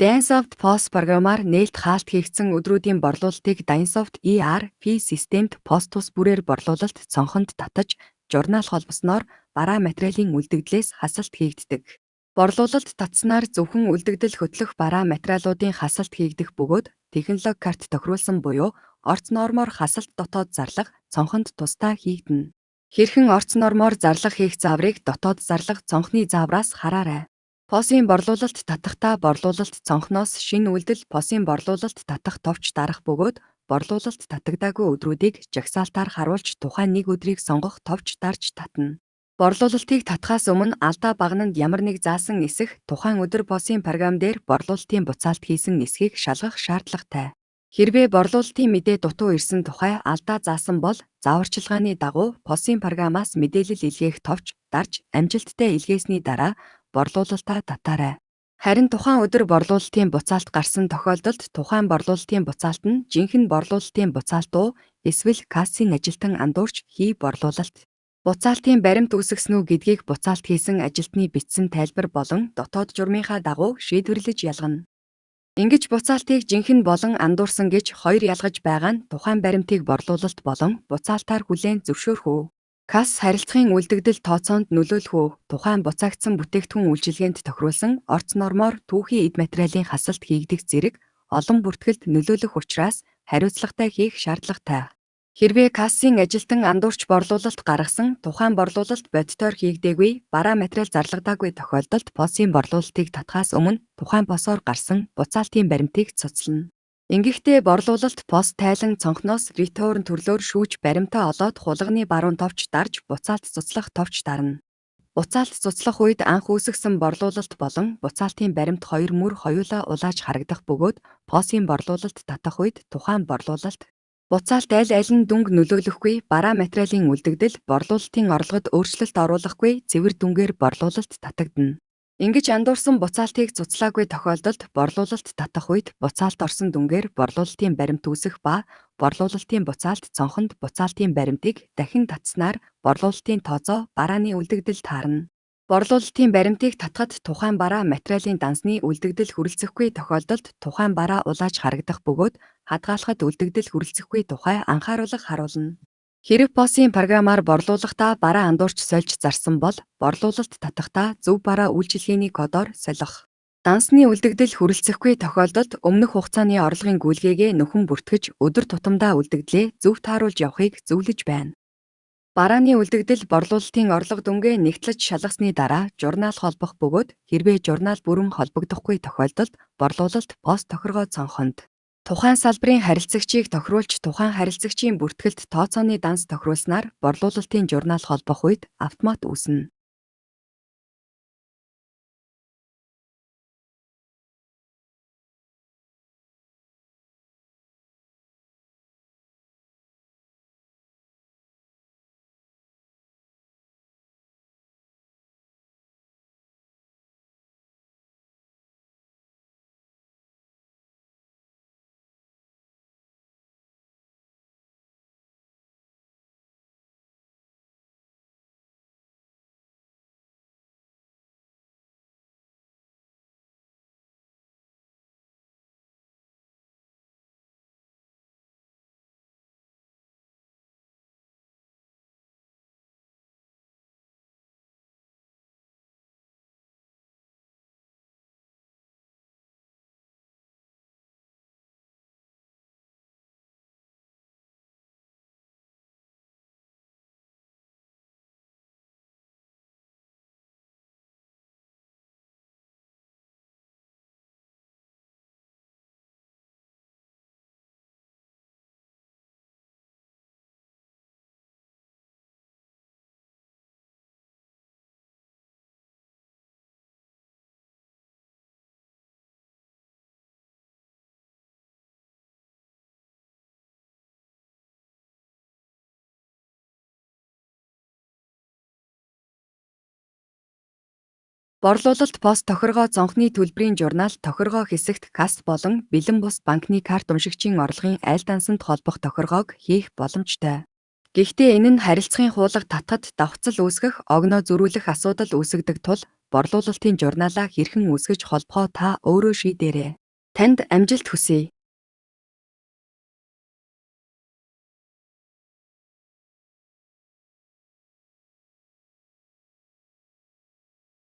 Dynsoft POS програмаар нээлт хаалт хийгдсэн өдрүүдийн борлуулалтыг Dynsoft ERP системд POS тус бүрээр борлуулалт цонхонд татаж, журнал холбосноор бараа материалын үлдэгдлээс хасалт хийгддэг. Борлуулалт татснаар зөвхөн үлдэгдэл хөтлөх бараа материалуудын хасалт хийгдэх бөгөөд технологи карт тохируулсан буюу орц нормоор хасалт дотоод зарлага цонхонд тусдаа хийгдэнэ. Хэрхэн орц нормоор зарлага хийх зааврыг дотоод зарлага цонхны заавраас хараарай. POS-ийн борлуулалт татахдаа борлуулалт цонхноос шинэ үйлдэл POS-ийн борлуулалт татах товч дарах бөгөөд борлуулалт татагдаагүй өдрүүдийг жагсаалтаар харуулж тухайн нэг өдрийг сонгох товч дарж татна. Борлуулалтыг татахаас өмнө алдаа багнанд ямар нэг заасан нисэх тухайн өдөр POS-ийн програм дээр борлуулалтын буцаалт хийсэн нисхийг шалгах шаардлагатай. Хэрвээ борлуулалтын мэдээ дутуу ирсэн тухай алдаа заасан бол зааварчилгааны дагуу POS-ийн програмаас мэдээлэл илгээх товч дарж амжилттай илгээсний дараа борлуулалтаа татаарай. Харин тухайн өдөр борлуулалтын буцаалт гарсан тохиолдолд тухайн борлуулалтын буцаалт нь жинхэнэ борлуулалтын буцаалт уу эсвэл кассийн ажилтан андуурч хий борлуулалт. Буцаалтын баримт үүсгэсэн үү гэдгийг буцаалт хийсэн ажилтны бичсэн тайлбар болон дотоод журмынхаа дагуу шийдвэрлэж ялгана. Ингэж буцаалтыг жинхэнэ болон андуурсан гэж хоёр ялгаж байгаа нь тухайн баримтыг борлуулалт болон буцаалтаар хүлээн зөвшөөрөх үү? Касс харилцагын үлдэгдэл тооцоонд нөлөөлөх үү? Тухайн буцаагдсан бүтээгдэхүүн үйлчилгээнд тохируулсан орц нормоор түүхийн эд материалын хасалт хийгдэх зэрэг олон бүртгэлд нөлөөлөх учраас хариуцлагатай хийх шаардлагатай. Хэрвээ кассийн ажилтан андуурч борлуулалт гаргасан тухайн борлуулалт бодитоор хийгдээгүй бараа материал зарлагдаагүй тохиолдолд POS-ийн борлуулалтыг татахаас өмнө тухайн POS-оор гарсан буцаалтын баримтыг цуцлана. Ингэхдээ борлуулалт POS тайлан цонхноос ретурн төрлөөр шүүж баримтаа олоод хулганы баруун товч дарж буцаалт цуцлах товч дарна. Буцаалт цуцлах үед анх үүсгэсэн борлуулалт болон буцаалтын баримт хоёр мөр хоёулаа улааж харагдах бөгөөд POS-ийн борлуулалт татах үед тухайн борлуулалт буцаалт аль нь дүнг нөлөөлөхгүй бараа материалын үлдэгдэл борлуулалтын орлогод өөрчлөлт оруулахгүй цэвэр дүнгээр борлуулалт татагдана. Ингэж андуурсан буцаалтыг цуцлаагүй тохиолдолд борлуулалт татах үед буцаалт орсон дүнгээр борлуулалтын баримт үүсэх ба борлуулалтын буцаалт цонхонд буцаалтын баримтыг дахин татснаар борлуулалтын тооцоо барааны үлдэгдэл таарна. Борлуулалтын баримтыг татахад тухайн бараа материалын дансны үлдэгдэл хүрэлцэхгүй тохиолдолд тухайн бараа улааж харагдах бөгөөд хадгаалахад үлдэгдэл хүрэлцэхгүй тухай анхааруулга харуулна. Хэрэв POS-ийн програмаар борлуулахдаа бараа андуурч сольж зарсан бол борлуулалт татахдаа зөв бараа үйлчилгээний кодоор солих. Дансны үлдэгдэл хүрэлцэхгүй тохиолдолд өмнөх хугацааны орлогын гүйлгээгээ нөхөн бүртгэж өдөр тутамдаа үлдэгдлээ зөв тааруулж явахыг зөвлөж байна. Барааны үлдэгдэл борлуулалтын орлого дүнгээ нэгтлэж шалгасны дараа журнал холбох бөгөөд хэрвээ журнал бүрэн холбогдохгүй тохиолдолд борлуулалт POS тохиргоо цонхонд тухайн салбарын харилцагчийг тохируулж тухайн харилцагчийн бүртгэлд тооцооны данс тохируулснаар борлуулалтын журнал холбох үед автомат үүснэ. Борлуулалт POS тохиргоо цонхны төлбөрийн журнал тохиргоо хэсэгт касс болон бэлэн бус банкны карт уншигчийн орлогын аль дансанд холбох тохиргоог хийх боломжтой. Гэхдээ энэ нь харилцагын хуулга татахад давхцал үүсгэх, огноо зөрүүлэх асуудал үүсгдэг тул борлуулалтын журналаа хэрхэн үсгэж холбохоо та өөрөө шийдээрэй. Танд амжилт хүсье.